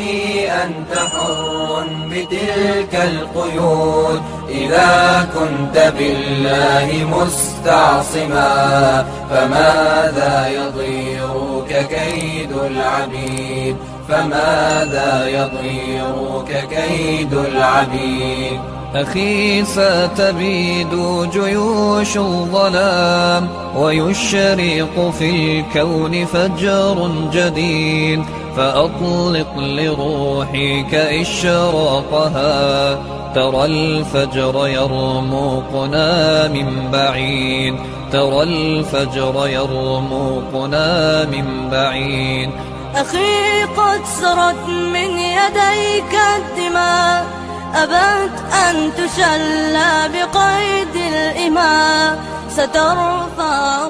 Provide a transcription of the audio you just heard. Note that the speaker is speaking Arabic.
أخي أنت حر بتلك القيود إذا كنت بالله مستعصما، فماذا يضيرك كيد العبيد؟ فماذا يضيرك كيد العبيد؟ أخي ستبيد جيوش الظلام، ويشرق في الكون فجر جديد، فأطلق لروحك إشراقها. ترى الفجر يرمقنا من بعيد، ترى الفجر يرمقنا من بعيد. أخي قد سرت من يديك الدماء، أبت أن تشلى بقيد الإماء، سترفع